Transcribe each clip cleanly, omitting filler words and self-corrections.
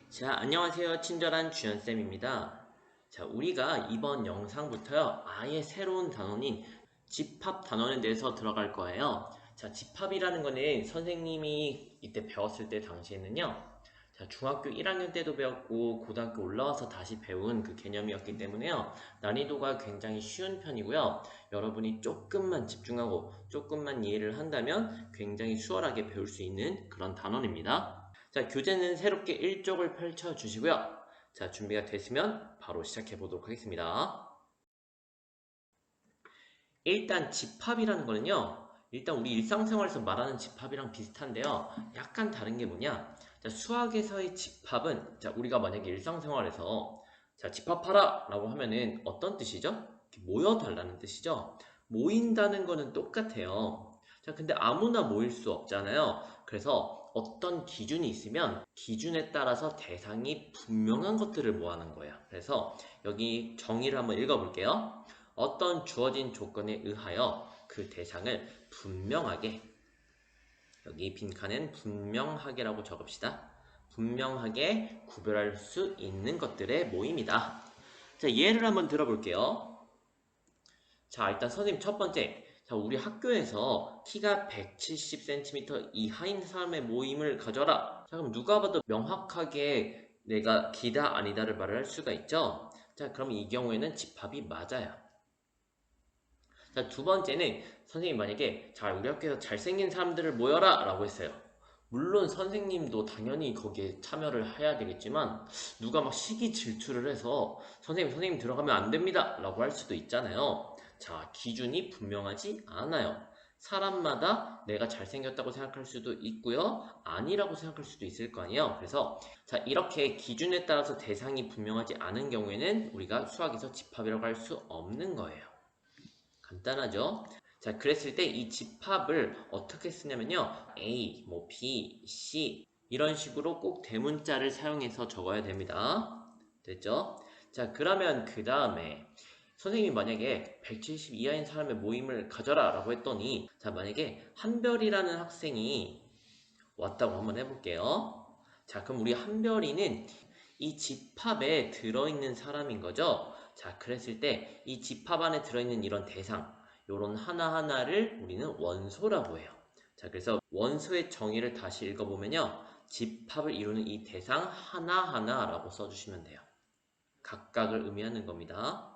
자, 안녕하세요. 친절한 주연쌤입니다. 자, 우리가 이번 영상부터요, 아예 새로운 단원인 집합 단원에 대해서 들어갈 거예요. 자, 집합이라는 거는 선생님이 이때 배웠을 때 당시에는요, 자, 중학교 1학년 때도 배웠고, 고등학교 올라와서 다시 배운 그 개념이었기 때문에요, 난이도가 굉장히 쉬운 편이고요. 여러분이 조금만 집중하고, 조금만 이해를 한다면 굉장히 수월하게 배울 수 있는 그런 단원입니다. 자, 교재는 새롭게 1쪽을 펼쳐주시고요. 자, 준비가 됐으면 바로 시작해 보도록 하겠습니다. 일단 집합이라는 거는요, 일단 우리 일상생활에서 말하는 집합이랑 비슷한데요, 약간 다른 게 뭐냐, 자, 수학에서의 집합은, 자, 우리가 만약에 일상생활에서 자, 집합하라 라고 하면은 어떤 뜻이죠? 모여달라는 뜻이죠. 모인다는 거는 똑같아요. 자, 근데 아무나 모일 수 없잖아요. 그래서 어떤 기준이 있으면 기준에 따라서 대상이 분명한 것들을 모아는 거예요. 그래서 여기 정의를 한번 읽어볼게요. 어떤 주어진 조건에 의하여 그 대상을 분명하게, 여기 빈칸은 분명하게라고 적읍시다. 분명하게 구별할 수 있는 것들의 모임이다. 자, 예를 한번 들어볼게요. 자, 일단 선생님 첫 번째. 자, 우리 학교에서 키가 170cm 이하인 사람의 모임을 가져라. 자, 그럼 누가 봐도 명확하게 내가 기다 아니다를 말을 할 수가 있죠. 자, 그럼 이 경우에는 집합이 맞아요. 자, 두 번째는 선생님 만약에 자, 우리 학교에서 잘생긴 사람들을 모여라 라고 했어요. 물론 선생님도 당연히 거기에 참여를 해야 되겠지만 누가 막 시기 질투를 해서 선생님 들어가면 안 됩니다 라고 할 수도 있잖아요. 자, 기준이 분명하지 않아요. 사람마다 내가 잘생겼다고 생각할 수도 있고요, 아니라고 생각할 수도 있을 거 아니에요. 그래서 자, 이렇게 기준에 따라서 대상이 분명하지 않은 경우에는 우리가 수학에서 집합이라고 할 수 없는 거예요. 간단하죠? 자, 그랬을 때 이 집합을 어떻게 쓰냐면요, A, 뭐 B, C 이런 식으로 꼭 대문자를 사용해서 적어야 됩니다. 됐죠? 자, 그러면 그 다음에 선생님이 만약에 170 이하인 사람의 모임을 가져라 라고 했더니, 자, 만약에 한별이라는 학생이 왔다고 한번 해볼게요. 자, 그럼 우리 한별이는 이 집합에 들어있는 사람인 거죠. 자, 그랬을 때 이 집합 안에 들어있는 이런 대상, 요런 하나하나를 우리는 원소라고 해요. 자, 그래서 원소의 정의를 다시 읽어보면요, 집합을 이루는 이 대상 하나하나라고 써주시면 돼요. 각각을 의미하는 겁니다.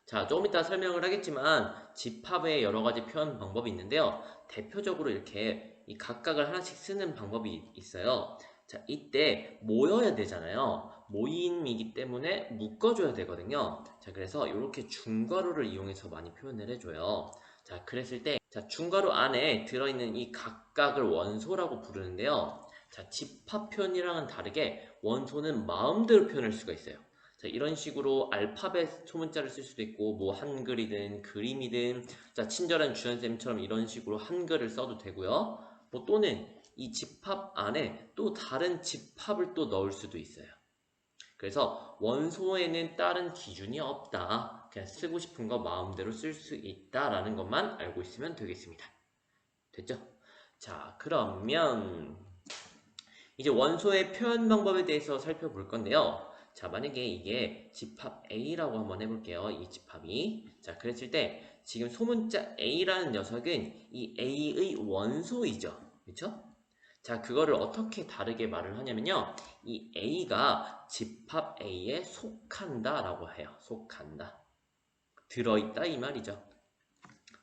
자, 조금 이따 설명을 하겠지만 집합의 여러 가지 표현 방법이 있는데요. 대표적으로 이렇게 이 각각을 하나씩 쓰는 방법이 있어요. 자, 이때 모여야 되잖아요. 모임이기 때문에 묶어줘야 되거든요. 자, 그래서 이렇게 중괄호를 이용해서 많이 표현을 해줘요. 자, 그랬을 때, 자, 중괄호 안에 들어있는 이 각각을 원소라고 부르는데요. 자, 집합 표현이랑은 다르게 원소는 마음대로 표현할 수가 있어요. 자, 이런 식으로 알파벳 소문자를 쓸 수도 있고, 뭐 한글이든 그림이든, 자, 친절한 주연쌤처럼 이런 식으로 한글을 써도 되고요. 뭐 또는 이 집합 안에 또 다른 집합을 또 넣을 수도 있어요. 그래서 원소에는 다른 기준이 없다. 그냥 쓰고 싶은 거 마음대로 쓸 수 있다라는 것만 알고 있으면 되겠습니다. 됐죠? 자, 그러면 이제 원소의 표현 방법에 대해서 살펴볼 건데요. 자, 만약에 이게 집합 A라고 한번 해볼게요. 이 집합이. 자, 그랬을 때 지금 소문자 A라는 녀석은 이 A의 원소이죠. 그렇죠? 자, 그거를 어떻게 다르게 말을 하냐면요, 이 A가 집합 A에 속한다 라고 해요. 속한다. 들어있다 이 말이죠.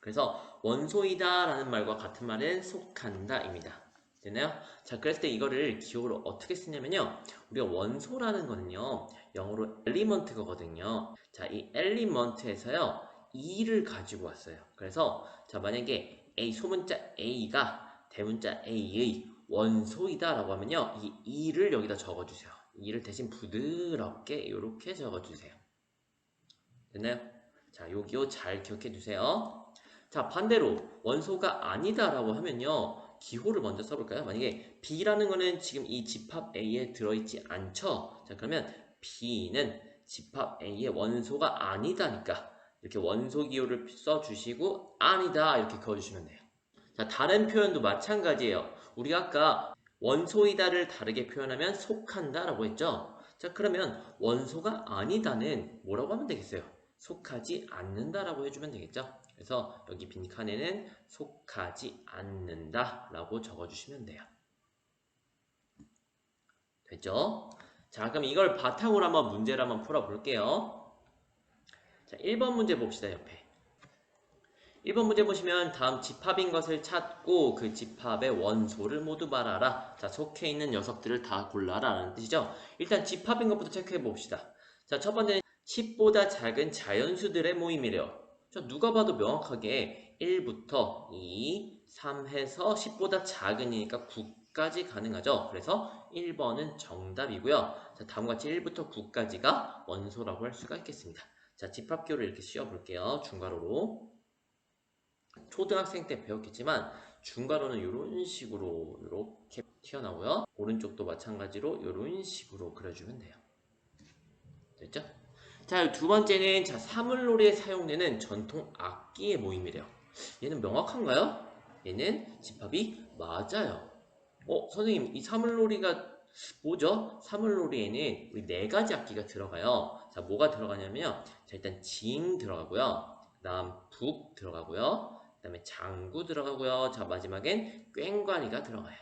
그래서 원소이다 라는 말과 같은 말은 속한다 입니다. 되나요? 자, 그랬을 때 이거를 기호로 어떻게 쓰냐면요, 우리가 원소라는 거는요, 영어로 엘리먼트거든요. 자, 이 엘리먼트에서요, E를 가지고 왔어요. 그래서 자, 만약에 A 소문자 A가 대문자 A의 원소이다 라고 하면요, 이 E를 여기다 적어주세요. E를 대신 부드럽게 이렇게 적어주세요. 됐나요? 자, 요 기호 잘 기억해 두세요. 자, 반대로 원소가 아니다라고 하면요, 기호를 먼저 써볼까요? 만약에 B라는 거는 지금 이 집합 A에 들어있지 않죠? 자, 그러면 B는 집합 A의 원소가 아니다니까 이렇게 원소 기호를 써주시고 아니다 이렇게 그어주시면 돼요. 자, 다른 표현도 마찬가지예요. 우리가 아까 원소이다를 다르게 표현하면 속한다 라고 했죠. 자, 그러면 원소가 아니다는 뭐라고 하면 되겠어요? 속하지 않는다 라고 해주면 되겠죠. 그래서 여기 빈 칸에는 속하지 않는다 라고 적어주시면 돼요. 됐죠? 자, 그럼 이걸 바탕으로 한번 문제를 한번 풀어볼게요. 자, 1번 문제 봅시다, 옆에. 1번 문제 보시면 다음 집합인 것을 찾고 그 집합의 원소를 모두 말하라. 자, 속해 있는 녀석들을 다 골라라 라는 뜻이죠. 일단 집합인 것부터 체크해 봅시다. 자, 첫 번째는 10보다 작은 자연수들의 모임이래요. 자, 누가 봐도 명확하게 1부터 2, 3 해서 10보다 작으니까 9까지 가능하죠. 그래서 1번은 정답이고요. 자, 다음과 같이 1부터 9까지가 원소라고 할 수가 있겠습니다. 자, 집합기호를 이렇게 씌워볼게요. 중괄호로. 초등학생 때 배웠겠지만 중괄호는 이런 식으로 이렇게 튀어나오고요. 오른쪽도 마찬가지로 이런 식으로 그려주면 돼요. 됐죠? 자, 두 번째는 자, 사물놀이에 사용되는 전통 악기의 모임이래요. 얘는 명확한가요? 얘는 집합이 맞아요. 선생님, 이 사물놀이가 뭐죠? 사물놀이에는 우리 네 가지 악기가 들어가요. 자, 뭐가 들어가냐면요. 자, 일단 징 들어가고요. 그 다음 북 들어가고요. 그 다음에 장구 들어가고요. 자, 마지막엔 꽹과리가 들어가요.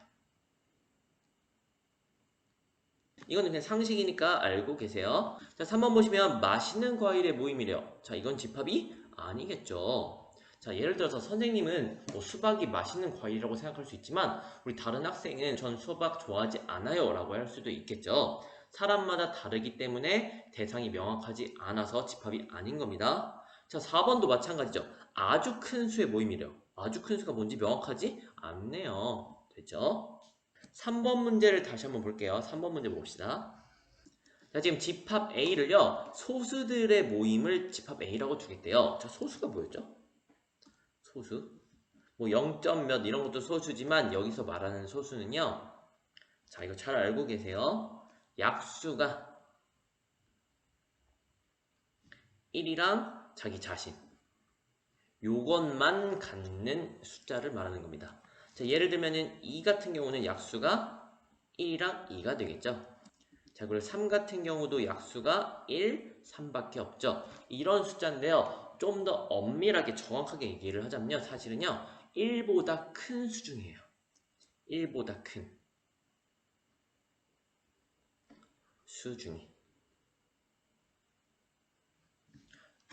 이거는 그냥 상식이니까 알고 계세요. 자, 3번 보시면 맛있는 과일의 모임이래요. 자, 이건 집합이 아니겠죠. 자, 예를 들어서 선생님은 뭐 수박이 맛있는 과일이라고 생각할 수 있지만 우리 다른 학생은 전 수박 좋아하지 않아요 라고 할 수도 있겠죠. 사람마다 다르기 때문에 대상이 명확하지 않아서 집합이 아닌 겁니다. 자, 4번도 마찬가지죠. 아주 큰 수의 모임이래요. 아주 큰 수가 뭔지 명확하지 않네요. 됐죠? 3번 문제를 다시 한번 볼게요. 3번 문제 봅시다. 자, 지금 집합 A를요, 소수들의 모임을 집합 A라고 두겠대요. 자, 소수가 뭐였죠? 소수. 뭐 0점 몇 이런 것도 소수지만 여기서 말하는 소수는요. 자, 이거 잘 알고 계세요. 약수가 1이랑 자기 자신. 요것만 갖는 숫자를 말하는 겁니다. 자, 예를 들면은 2 같은 경우는 약수가 1이랑 2가 되겠죠. 자, 그리고 3 같은 경우도 약수가 1, 3밖에 없죠. 이런 숫자인데요. 좀 더 엄밀하게 정확하게 얘기를 하자면요. 사실은요. 1보다 큰 수중이에요. 1보다 큰 수중이.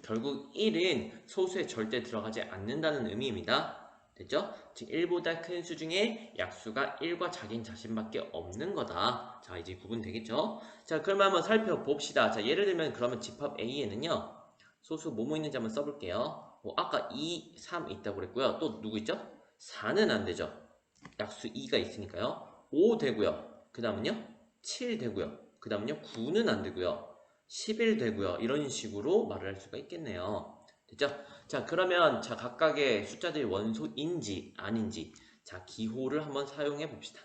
결국 1은 소수에 절대 들어가지 않는다는 의미입니다. 됐죠? 즉 1보다 큰 수 중에 약수가 1과 자긴 자신밖에 없는 거다. 자, 이제 구분되겠죠? 자, 그러면 한번 살펴봅시다. 자, 예를 들면 그러면 집합 A에는요. 소수 뭐뭐 있는지 한번 써볼게요. 아까 2, 3 있다고 그랬고요. 또 누구 있죠? 4는 안 되죠. 약수 2가 있으니까요. 5 되고요. 그 다음은요? 7 되고요. 그 다음은요? 9는 안 되고요. 11 되고요. 이런 식으로 말을 할 수가 있겠네요. 됐죠? 자, 그러면 자 각각의 숫자들이 원소인지 아닌지 자 기호를 한번 사용해 봅시다.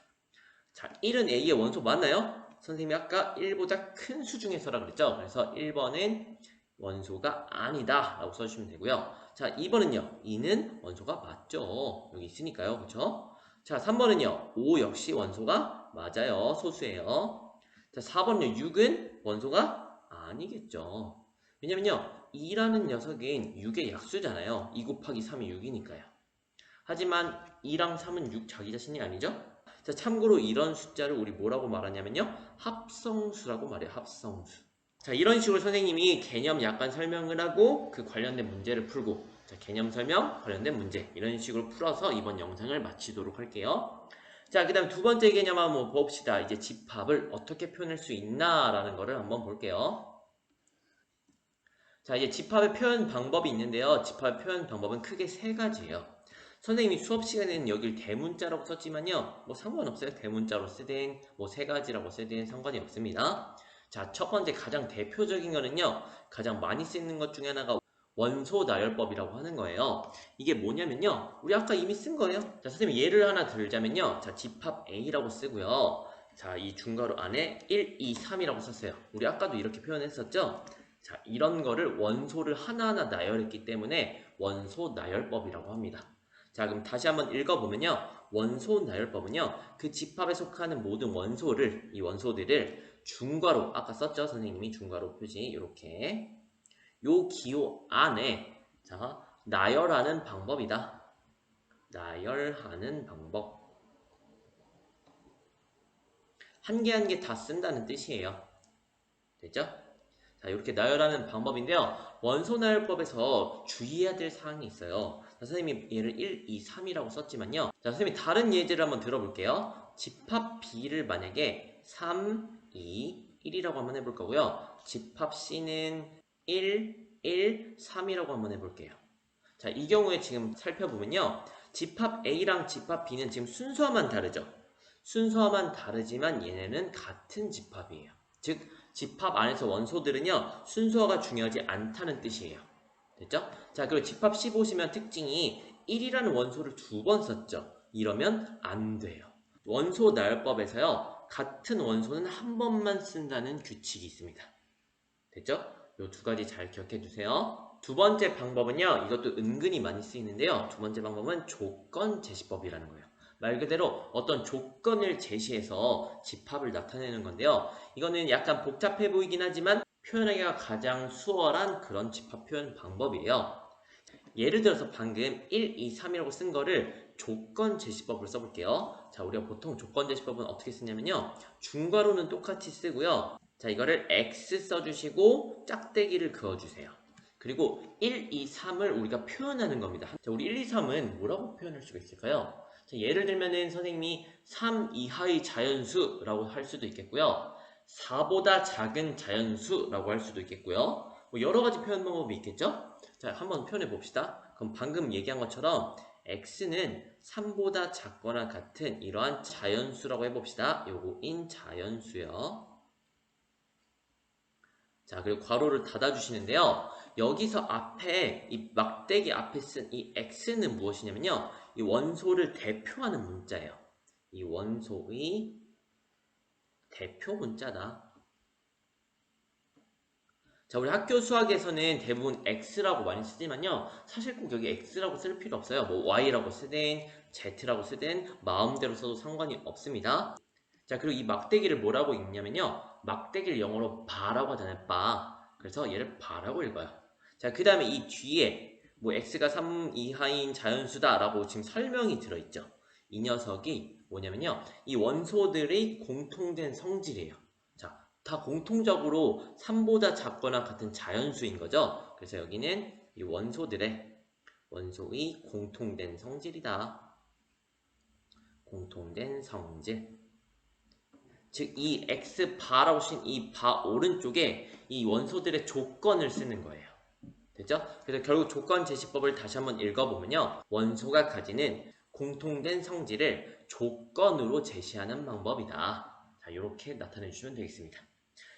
자, 1은 A의 원소 맞나요? 선생님이 아까 1보다 큰 수 중에서라 그랬죠? 그래서 1번은 원소가 아니다 라고 써주시면 되고요. 자, 2번은요. 2는 원소가 맞죠. 여기 있으니까요. 그렇죠? 자, 3번은요. 5 역시 원소가 맞아요. 소수예요. 자, 4번은요. 6은 원소가 아니겠죠. 왜냐면요. 2라는 녀석은 6의 약수잖아요. 2 곱하기 3이 6이니까요. 하지만 2랑 3은 6 자기 자신이 아니죠? 자, 참고로 이런 숫자를 우리 뭐라고 말하냐면요. 합성수라고 말해요. 합성수. 자, 이런 식으로 선생님이 개념 약간 설명을 하고 그 관련된 문제를 풀고 자, 개념 설명, 관련된 문제 이런 식으로 풀어서 이번 영상을 마치도록 할게요. 자, 그 다음 두 번째 개념 한번 봅시다. 이제 집합을 어떻게 표현할 수 있나 라는 거를 한번 볼게요. 자, 이제 집합의 표현 방법이 있는데요. 집합의 표현 방법은 크게 세 가지예요. 선생님이 수업 시간에는 여기를 대문자라고 썼지만요. 뭐 상관없어요. 대문자로 쓰든 뭐 세 가지라고 쓰든 상관이 없습니다. 자, 첫 번째 가장 대표적인 거는요. 가장 많이 쓰는 것 중에 하나가 원소 나열법이라고 하는 거예요. 이게 뭐냐면요. 우리 아까 이미 쓴 거예요. 자, 선생님 예를 하나 들자면요. 자, 집합 A라고 쓰고요. 자, 이 중괄호 안에 1, 2, 3이라고 썼어요. 우리 아까도 이렇게 표현했었죠? 자, 이런 거를 원소를 하나하나 나열했기 때문에 원소 나열법이라고 합니다. 자, 그럼 다시 한번 읽어보면요. 원소 나열법은요, 그 집합에 속하는 모든 원소를, 이 원소들을 중괄호, 아까 썼죠? 선생님이 중괄호 표시, 이렇게. 요 기호 안에, 자, 나열하는 방법이다. 나열하는 방법. 한 개 한 개 다 쓴다는 뜻이에요. 됐죠? 자, 이렇게 나열하는 방법인데요. 원소 나열법에서 주의해야 될 사항이 있어요. 자, 선생님이 얘를 1, 2, 3이라고 썼지만요. 자, 선생님이 다른 예제를 한번 들어볼게요. 집합 B를 만약에 3, 2, 1이라고 한번 해볼 거고요. 집합 C는 1, 1, 3이라고 한번 해볼게요. 자, 이 경우에 지금 살펴보면요. 집합 A랑 집합 B는 지금 순서만 다르죠. 순서만 다르지만 얘네는 같은 집합이에요. 즉, 집합 안에서 원소들은요, 순서가 중요하지 않다는 뜻이에요. 됐죠? 자, 그리고 집합 C 보시면 특징이 1이라는 원소를 2번 썼죠. 이러면 안 돼요. 원소 나열법에서요, 같은 원소는 한 번만 쓴다는 규칙이 있습니다. 됐죠? 요 두 가지 잘 기억해 두세요. 두 번째 방법은요, 이것도 은근히 많이 쓰이는데요. 두 번째 방법은 조건 제시법이라는 거예요. 말 그대로 어떤 조건을 제시해서 집합을 나타내는 건데요. 이거는 약간 복잡해 보이긴 하지만 표현하기가 가장 수월한 그런 집합 표현 방법이에요. 예를 들어서 방금 1, 2, 3이라고 쓴 거를 조건 제시법을 써볼게요. 자, 우리가 보통 조건 제시법은 어떻게 쓰냐면요. 중괄호는 똑같이 쓰고요. 자, 이거를 X 써주시고 짝대기를 그어주세요. 그리고 1, 2, 3을 우리가 표현하는 겁니다. 자, 우리 1, 2, 3은 뭐라고 표현할 수가 있을까요? 자, 예를 들면은 선생님이 3 이하의 자연수라고 할 수도 있겠고요. 4보다 작은 자연수라고 할 수도 있겠고요. 뭐 여러 가지 표현 방법이 있겠죠? 자, 한번 표현해 봅시다. 그럼 방금 얘기한 것처럼 x는 3보다 작거나 같은 이러한 자연수라고 해봅시다. 요거인 자연수요. 자, 그리고 괄호를 닫아주시는데요. 여기서 앞에 이 막대기 앞에 쓴 이 x는 무엇이냐면요. 이 원소를 대표하는 문자예요. 이 원소의 대표 문자다. 자, 우리 학교 수학에서는 대부분 x라고 많이 쓰지만요. 사실 꼭 여기 x라고 쓸 필요 없어요. 뭐 y라고 쓰든 z라고 쓰든 마음대로 써도 상관이 없습니다. 자, 그리고 이 막대기를 뭐라고 읽냐면요. 막대기를 영어로 바라고 하잖아요. 바. 그래서 얘를 바라고 읽어요. 자, 그 다음에 이 뒤에 뭐 x가 3 이하인 자연수다라고 지금 설명이 들어있죠. 이 녀석이 뭐냐면요. 이 원소들의 공통된 성질이에요. 자, 다 공통적으로 3보다 작거나 같은 자연수인 거죠. 그래서 여기는 이 원소의 공통된 성질이다. 공통된 성질. 즉, 이 x바라고 쓰인 이 바 오른쪽에 이 원소들의 조건을 쓰는 거예요. 됐죠? 그래서 결국 조건 제시법을 다시 한번 읽어보면요. 원소가 가지는 공통된 성질을 조건으로 제시하는 방법이다. 자, 이렇게 나타내 주시면 되겠습니다.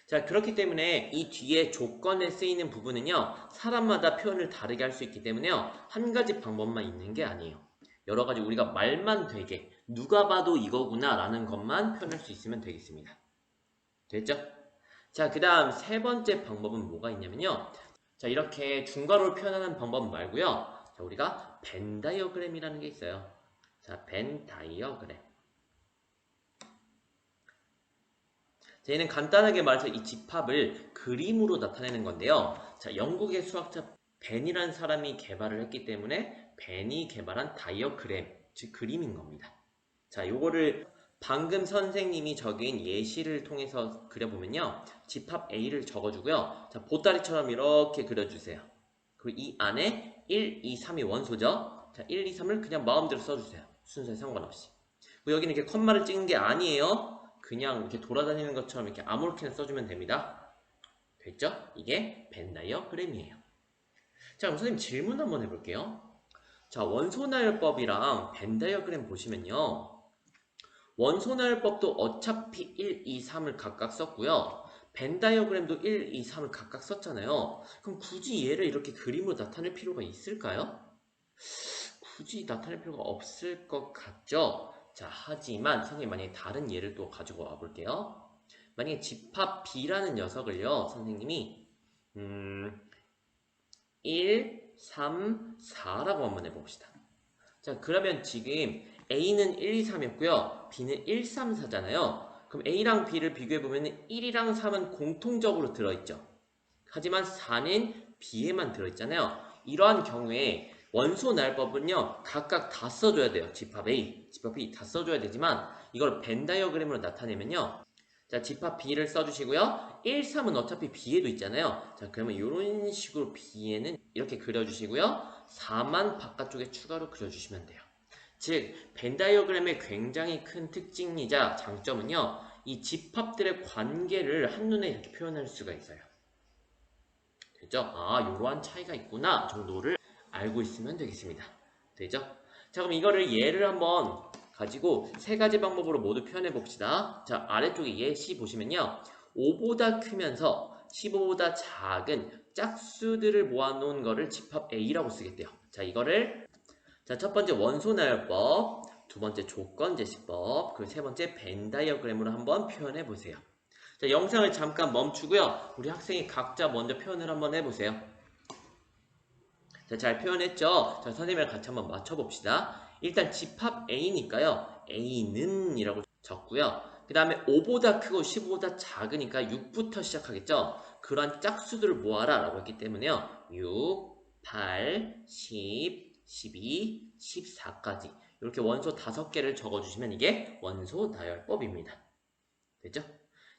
자, 그렇기 때문에 이 뒤에 조건에 쓰이는 부분은요, 사람마다 표현을 다르게 할 수 있기 때문에요, 한 가지 방법만 있는 게 아니에요. 여러 가지 우리가 말만 되게, 누가 봐도 이거구나 라는 것만 표현할 수 있으면 되겠습니다. 됐죠? 자, 그 다음 세 번째 방법은 뭐가 있냐면요. 자, 이렇게 중괄호를 표현하는 방법 말고요. 자, 우리가 벤 다이어그램이라는 게 있어요. 자, 벤 다이어그램. 저희는 간단하게 말해서 이 집합을 그림으로 나타내는 건데요. 자, 영국의 수학자 벤이라는 사람이 개발을 했기 때문에 벤이 개발한 다이어그램, 즉 그림인 겁니다. 자, 요거를 방금 선생님이 적인 예시를 통해서 그려보면요. 집합 A를 적어주고요. 자, 보따리처럼 이렇게 그려주세요. 그리고 이 안에 1, 2, 3이 원소죠. 자, 1, 2, 3을 그냥 마음대로 써주세요. 순서에 상관없이. 그리고 여기는 이렇게 컴마를 찍은 게 아니에요. 그냥 이렇게 돌아다니는 것처럼 이렇게 아무렇게나 써주면 됩니다. 됐죠? 이게 벤 다이어그램이에요. 자, 그럼 선생님 질문 한번 해볼게요. 자, 원소나열법이랑 벤 다이어그램 보시면요. 원소나열법도 어차피 1, 2, 3을 각각 썼고요. 벤 다이어그램도 1, 2, 3을 각각 썼잖아요. 그럼 굳이 얘를 이렇게 그림으로 나타낼 필요가 있을까요? 굳이 나타낼 필요가 없을 것 같죠? 자, 하지만 선생님 만약에 다른 예를 또 가지고 와볼게요. 만약에 집합 B라는 녀석을요, 선생님이 1, 3, 4라고 한번 해봅시다. 자, 그러면 지금 A는 1, 2, 3이었고요. B는 1, 3, 4잖아요. 그럼 A랑 B를 비교해보면 1이랑 3은 공통적으로 들어있죠. 하지만 4는 B에만 들어있잖아요. 이러한 경우에 원소 나열법은요, 각각 다 써줘야 돼요. 집합 A, 집합 B 다 써줘야 되지만 이걸 벤 다이어그램으로 나타내면요. 자, 집합 B를 써주시고요. 1, 3은 어차피 B에도 있잖아요. 자, 그러면 이런 식으로 B에는 이렇게 그려주시고요. 4만 바깥쪽에 추가로 그려주시면 돼요. 즉, 벤 다이어그램의 굉장히 큰 특징이자 장점은요. 이 집합들의 관계를 한눈에 이렇게 표현할 수가 있어요. 되죠? 아, 이러한 차이가 있구나 정도를 알고 있으면 되겠습니다. 되죠? 자, 그럼 이거를 예를 한번 가지고 세 가지 방법으로 모두 표현해 봅시다. 자, 아래쪽에 예시 보시면요. 5보다 크면서 15보다 작은 짝수들을 모아놓은 거를 집합 A라고 쓰겠대요. 자, 이거를 자, 첫 번째 원소 나열법, 두 번째 조건 제시법, 그리고 세 번째 벤 다이어그램으로 한번 표현해 보세요. 자, 영상을 잠깐 멈추고요. 우리 학생이 각자 먼저 표현을 한번 해보세요. 자, 잘 표현했죠? 자, 선생님이랑 같이 한번 맞춰봅시다. 일단 집합 A니까요. A는 이라고 적고요. 그 다음에 5보다 크고 15보다 작으니까 6부터 시작하겠죠? 그러한 짝수들을 모아라 라고 했기 때문에요. 6, 8, 10, 12, 14까지 이렇게 원소 5개를 적어주시면 이게 원소 나열법입니다. 됐죠?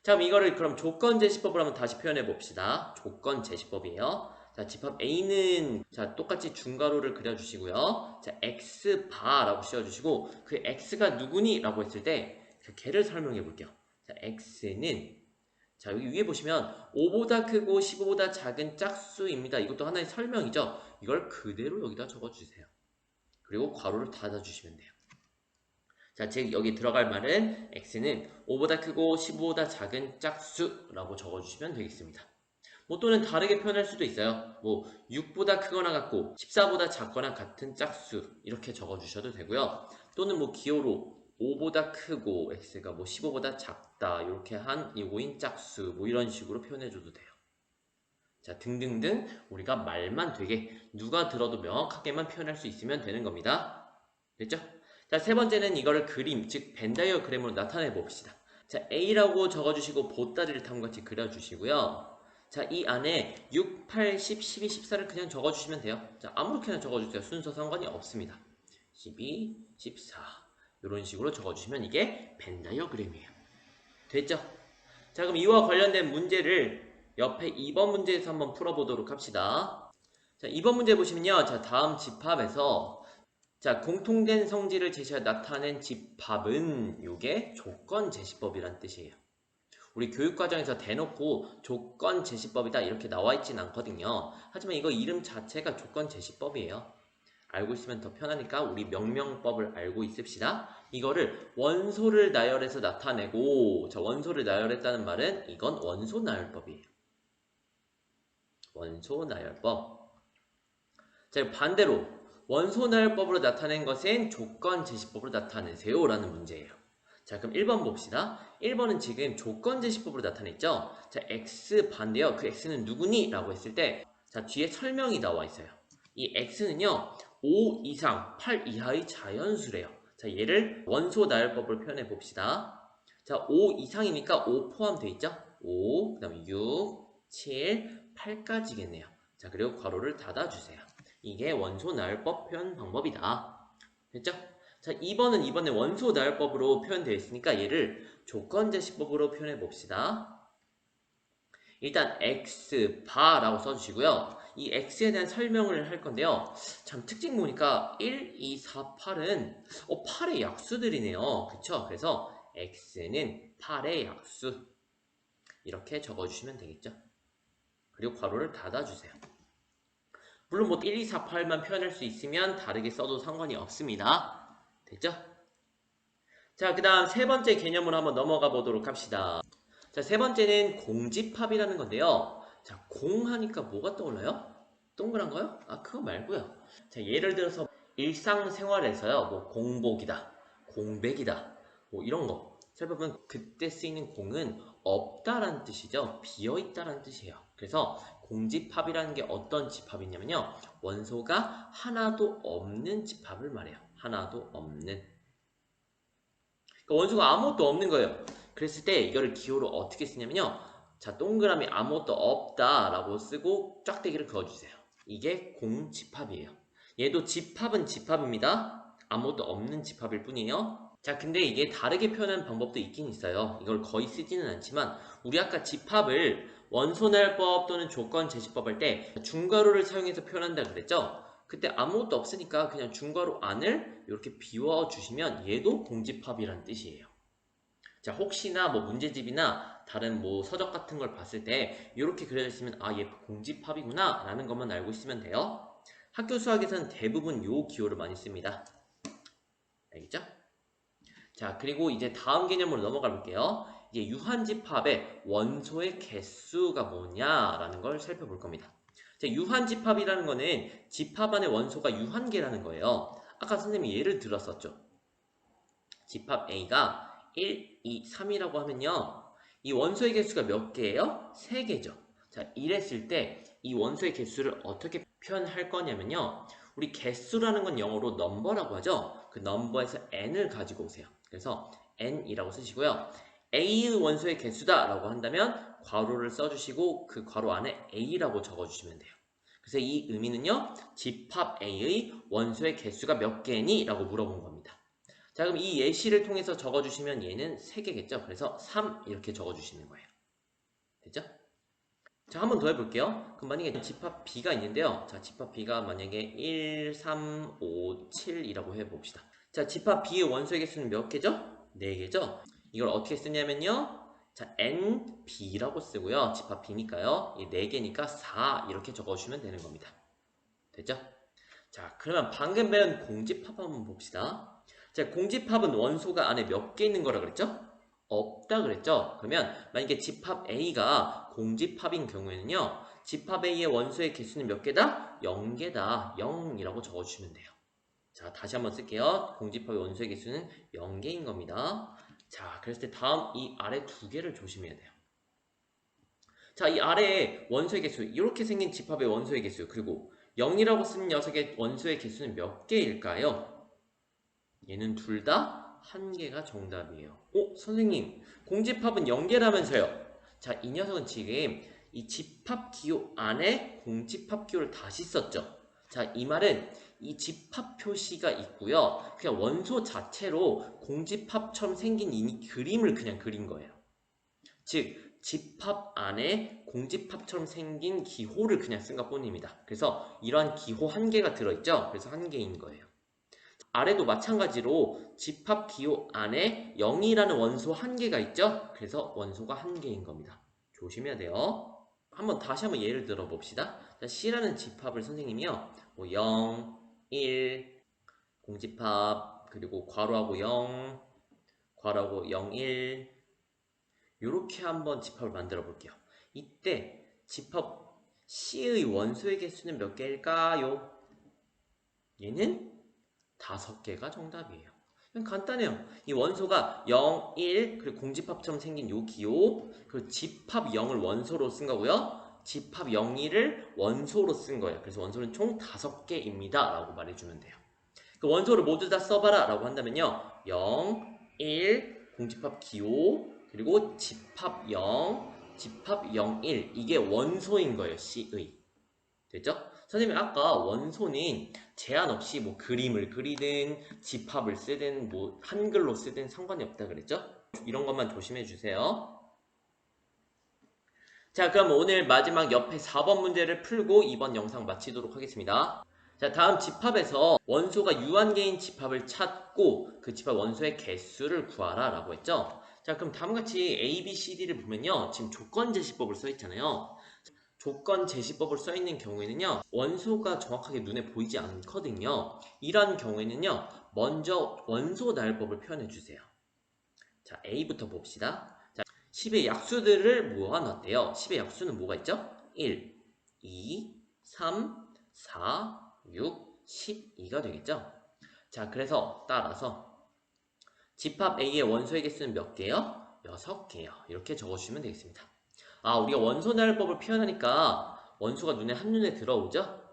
자, 그럼 이거를 그럼 조건 제시법으로 한번 다시 표현해 봅시다. 조건 제시법이에요. 자, 집합 A는 자, 똑같이 중괄호를 그려주시고요. 자, X 바라고 씌워주시고 그 X가 누구니? 라고 했을 때 걔를 설명해 볼게요. 자, X는 자, 여기 위에 보시면 5보다 크고 15보다 작은 짝수입니다. 이것도 하나의 설명이죠. 이걸 그대로 여기다 적어주세요. 그리고 괄호를 닫아주시면 돼요. 자, 즉 여기 들어갈 말은 x는 5보다 크고 15보다 작은 짝수라고 적어주시면 되겠습니다. 뭐 또는 다르게 표현할 수도 있어요. 뭐 6보다 크거나 같고 14보다 작거나 같은 짝수 이렇게 적어주셔도 되고요. 또는 뭐 기호로 5보다 크고 x가 뭐 15보다 작다 이렇게 한 5인 짝수 뭐 이런 식으로 표현해줘도 돼요. 자, 등등등 우리가 말만 되게 누가 들어도 명확하게만 표현할 수 있으면 되는 겁니다. 됐죠? 자, 세 번째는 이거를 그림, 즉 벤 다이어그램으로 나타내 봅시다. 자, A라고 적어주시고 보따리를 다음과 같이 그려주시고요. 자, 이 안에 6, 8, 10, 12, 14를 그냥 적어주시면 돼요. 자, 아무렇게나 적어주세요. 순서 상관이 없습니다. 12, 14 이런 식으로 적어주시면 이게 벤 다이어그램이에요. 됐죠? 자, 그럼 이와 관련된 문제를 옆에 2번 문제에서 한번 풀어보도록 합시다. 자, 2번 문제 보시면요. 자, 다음 집합에서 자, 공통된 성질을 제시하여 나타낸 집합은 요게 조건 제시법이란 뜻이에요. 우리 교육과정에서 대놓고 조건 제시법이다 이렇게 나와 있진 않거든요. 하지만 이거 이름 자체가 조건 제시법이에요. 알고 있으면 더 편하니까 우리 명명법을 알고 있읍시다. 이거를 원소를 나열해서 나타내고 자, 원소를 나열했다는 말은 이건 원소 나열법이에요. 원소 나열법. 자, 반대로 원소 나열법으로 나타낸 것은 조건 제시법으로 나타내세요 라는 문제예요. 자, 그럼 1번 봅시다. 1번은 지금 조건 제시법으로 나타냈죠? 자, x 반대요. 그 x는 누구니? 라고 했을 때 자, 뒤에 설명이 나와 있어요. 이 x는요 5 이상 8 이하의 자연수래요. 자, 얘를 원소 나열법으로 표현해 봅시다. 자, 5 이상이니까 5 포함되어 있죠? 5, 그 다음에 6, 7, 8까지겠네요. 자, 그리고 괄호를 닫아주세요. 이게 원소 나열법 표현 방법이다. 됐죠? 자, 2번은 이번에 원소 나열법으로 표현되어 있으니까 얘를 조건 제시법으로 표현해 봅시다. 일단 x 바라고 써주시고요. 이 x에 대한 설명을 할 건데요. 참 특징 보니까 1, 2, 4, 8은 8의 약수들이네요. 그쵸? 그래서 x는 8의 약수 이렇게 적어주시면 되겠죠. 그리고 괄호를 닫아주세요. 물론 뭐 1, 2, 4, 8만 표현할 수 있으면 다르게 써도 상관이 없습니다. 됐죠? 자, 그 다음 세 번째 개념으로 한번 넘어가 보도록 합시다. 자, 세 번째는 공집합이라는 건데요. 자, 공 하니까 뭐가 떠올라요? 동그란 거요? 아, 그거 말고요. 자, 예를 들어서 일상생활에서요. 뭐 공복이다, 공백이다, 뭐 이런 거 살펴보면 그때 쓰이는 공은 없다라는 뜻이죠. 비어있다라는 뜻이에요. 그래서 공집합이라는 게 어떤 집합이냐면요. 원소가 하나도 없는 집합을 말해요. 하나도 없는. 그러니까 원소가 아무것도 없는 거예요. 그랬을 때 이거를 기호로 어떻게 쓰냐면요. 자, 동그라미 아무것도 없다라고 쓰고 짝대기를 그어주세요. 이게 공집합이에요. 얘도 집합은 집합입니다. 아무것도 없는 집합일 뿐이에요. 자, 근데 이게 다르게 표현하는 방법도 있긴 있어요. 이걸 거의 쓰지는 않지만 우리 아까 집합을 원소날법 또는 조건 제시법 할 때 중괄호를 사용해서 표현한다 그랬죠? 그때 아무것도 없으니까 그냥 중괄호 안을 이렇게 비워주시면 얘도 공집합이라는 뜻이에요. 자, 혹시나 뭐 문제집이나 다른 뭐 서적 같은 걸 봤을 때 이렇게 그려져 있으면 아, 얘 공집합이구나 라는 것만 알고 있으면 돼요. 학교 수학에서는 대부분 요 기호를 많이 씁니다. 알겠죠? 자, 그리고 이제 다음 개념으로 넘어가 볼게요. 이제 유한집합의 원소의 개수가 뭐냐라는 걸 살펴볼 겁니다. 자, 유한집합이라는 거는 집합 안에 원소가 유한개라는 거예요. 아까 선생님이 예를 들었었죠. 집합 A가 1, 2, 3이라고 하면요. 이 원소의 개수가 몇 개예요? 3개죠. 자, 이랬을 때 이 원소의 개수를 어떻게 표현할 거냐면요. 우리 개수라는 건 영어로 number라고 하죠. 그 number에서 n을 가지고 오세요. 그래서 n이라고 쓰시고요. A의 원소의 개수다 라고 한다면 괄호를 써주시고 그 괄호 안에 A라고 적어주시면 돼요. 그래서 이 의미는요. 집합 A의 원소의 개수가 몇 개니? 라고 물어본 겁니다. 자, 그럼 이 예시를 통해서 적어주시면 얘는 3개겠죠? 그래서 3 이렇게 적어주시는 거예요. 됐죠? 자, 한 번 더 해볼게요. 그럼 만약에 집합 B가 있는데요. 자, 집합 B가 만약에 1, 3, 5, 7이라고 해봅시다. 자, 집합 B의 원소의 개수는 몇 개죠? 4개죠? 이걸 어떻게 쓰냐면요. 자, NB라고 쓰고요. 집합 B니까요. 이 4개니까 4 이렇게 적어주시면 되는 겁니다. 됐죠? 자, 그러면 방금 배운 공집합 한번 봅시다. 자, 공집합은 원소가 안에 몇 개 있는 거라 그랬죠? 없다 그랬죠? 그러면 만약에 집합 A가 공집합인 경우에는요. 집합 A의 원소의 개수는 몇 개다? 0개다. 0이라고 적어주시면 돼요. 자, 다시 한번 쓸게요. 공집합의 원소의 개수는 0개인 겁니다. 자, 그랬을 때 다음 이 아래 2개를 조심해야 돼요. 자, 이 아래에 원소의 개수, 이렇게 생긴 집합의 원소의 개수, 그리고 0이라고 쓴 녀석의 원소의 개수는 몇 개일까요? 얘는 둘 다 한 개가 정답이에요. 선생님, 공집합은 0개라면서요? 자, 이 녀석은 지금 이 집합 기호 안에 공집합 기호를 다시 썼죠. 자, 이 말은 이 집합 표시가 있고요. 그냥 원소 자체로 공집합처럼 생긴 이 그림을 그냥 그린 거예요. 즉, 집합 안에 공집합처럼 생긴 기호를 그냥 쓴 것 뿐입니다. 그래서 이러한 기호 한 개가 들어있죠? 그래서 한 개인 거예요. 아래도 마찬가지로 집합 기호 안에 0이라는 원소 한 개가 있죠? 그래서 원소가 한 개인 겁니다. 조심해야 돼요. 다시 한번 예를 들어 봅시다. 자, C라는 집합을 선생님이요. 0, 1, 공집합, 그리고 괄호하고 0, 괄호하고 0, 1, 이렇게 한번 집합을 만들어 볼게요. 이때 집합 C의 원소의 개수는 몇 개일까요? 얘는 5개가 정답이에요. 간단해요. 이 원소가 0, 1, 그리고 공집합처럼 생긴 요 기호, 그리고 집합 0을 원소로 쓴 거고요. 집합 0, 1을 원소로 쓴 거예요. 그래서 원소는 총 5개입니다. 라고 말해주면 돼요. 그 원소를 모두 다 써봐라 라고 한다면요. 0, 1, 공집합 기호, 그리고 집합 0, 집합 0, 1 이게 원소인 거예요. C의. 됐죠? 선생님이 아까 원소는 제한 없이 뭐 그림을 그리든 집합을 쓰든 뭐 한글로 쓰든 상관이 없다 그랬죠? 이런 것만 조심해 주세요. 자, 그럼 오늘 마지막 옆에 4번 문제를 풀고 이번 영상 마치도록 하겠습니다. 자, 다음 집합에서 원소가 유한계인 집합을 찾고 그 집합 원소의 개수를 구하라 라고 했죠? 자, 그럼 다음같이 A, B, C, D를 보면요. 지금 조건제시법을 써있잖아요. 조건 제시법을 써있는 경우에는요. 원소가 정확하게 눈에 보이지 않거든요. 이런 경우에는요. 먼저 원소 나열법을 표현해주세요. 자, A부터 봅시다. 자, 10의 약수들을 모아놨대요. 10의 약수는 뭐가 있죠? 1, 2, 3, 4, 6, 12가 되겠죠? 자, 그래서 따라서 집합 A의 원소의 개수는 몇 개요? 6개요. 이렇게 적어주시면 되겠습니다. 아, 우리가 원소 나열법을 표현하니까 원소가 한눈에 들어오죠?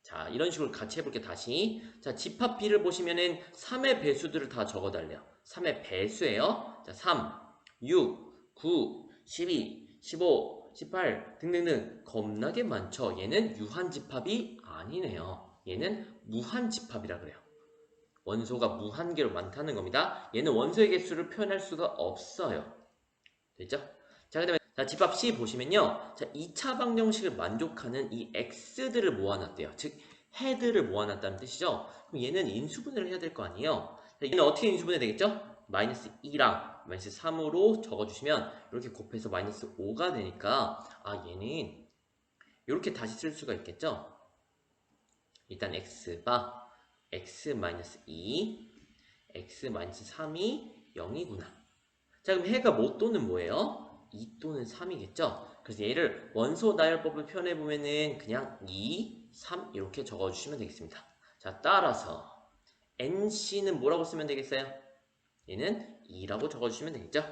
자, 이런 식으로 같이 해볼게요, 다시. 자, 집합 B를 보시면은 3의 배수들을 다 적어달래요. 3의 배수예요. 자, 3, 6, 9, 12, 15, 18 등등등 겁나게 많죠. 얘는 유한집합이 아니네요. 얘는 무한집합이라 그래요. 원소가 무한개로 많다는 겁니다. 얘는 원소의 개수를 표현할 수가 없어요. 됐죠? 자, 그 다음에 집합 C 보시면요. 자, 2차 방정식을 만족하는 이 x들을 모아놨대요. 즉 헤드를 모아놨다는 뜻이죠. 그럼 얘는 인수분해를 해야 될 거 아니에요. 자, 얘는 어떻게 인수분해 되겠죠? 마이너스 2랑 마이너스 3으로 적어주시면 이렇게 곱해서 마이너스 5가 되니까 얘는 이렇게 다시 쓸 수가 있겠죠? 일단 x가 x-2 x-3이 0이구나. 자, 그럼 해가 뭐 또는 뭐예요? 2 또는 3이겠죠? 그래서 얘를 원소 나열법을 표현해보면은 그냥 2, 3 이렇게 적어주시면 되겠습니다. 자, 따라서 NC는 뭐라고 쓰면 되겠어요? 얘는 2라고 적어주시면 되겠죠?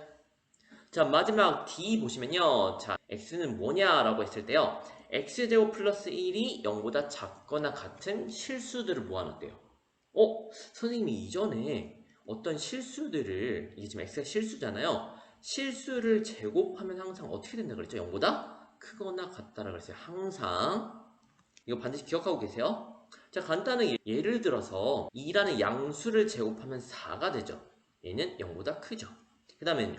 자, 마지막 D 보시면요. 자, X는 뭐냐라고 했을 때요. X제곱 플러스 1이 0보다 작거나 같은 실수들을 모아놨대요. 선생님이 이전에 어떤 실수들을, 이게 지금 x가 실수잖아요. 실수를 제곱하면 항상 어떻게 된다 그랬죠? 0보다 크거나 같다라고 그랬어요. 항상. 이거 반드시 기억하고 계세요. 자, 간단하게 예를 들어서 2라는 양수를 제곱하면 4가 되죠. 얘는 0보다 크죠. 그 다음에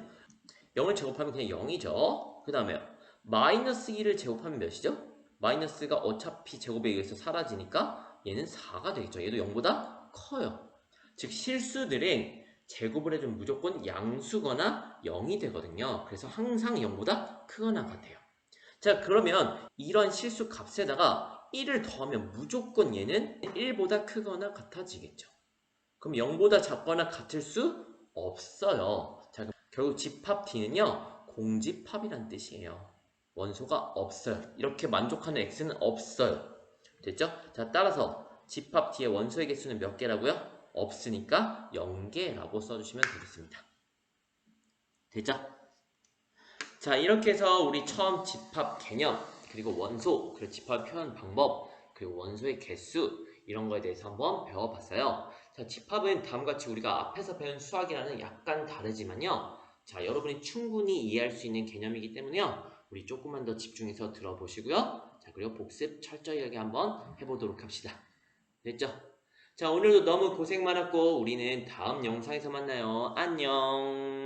0을 제곱하면 그냥 0이죠. 그 다음에 마이너스 2를 제곱하면 몇이죠? 마이너스가 어차피 제곱에 의해서 사라지니까 얘는 4가 되겠죠. 얘도 0보다 커요. 즉 실수들은 제곱을 해주면 무조건 양수거나 0이 되거든요. 그래서 항상 0보다 크거나 같아요. 자, 그러면 이런 실수 값에다가 1을 더하면 무조건 얘는 1보다 크거나 같아지겠죠. 그럼 0보다 작거나 같을 수 없어요. 자, 결국 집합 D는요 공집합이란 뜻이에요. 원소가 없어요. 이렇게 만족하는 x는 없어요. 됐죠? 자, 따라서 집합 D의 원소의 개수는 몇 개라고요? 없으니까 0개라고 써주시면 되겠습니다. 됐죠? 자, 이렇게 해서 우리 처음 집합 개념, 그리고 원소, 그리고 집합 표현 방법, 그리고 원소의 개수 이런 거에 대해서 한번 배워봤어요. 자, 집합은 다음과 같이 우리가 앞에서 배운 수학이랑은 약간 다르지만요. 자, 여러분이 충분히 이해할 수 있는 개념이기 때문에요. 우리 조금만 더 집중해서 들어보시고요. 자, 그리고 복습 철저히 하게 한번 해보도록 합시다. 됐죠? 자, 오늘도 너무 고생 많았고 우리는 다음 영상에서 만나요. 안녕.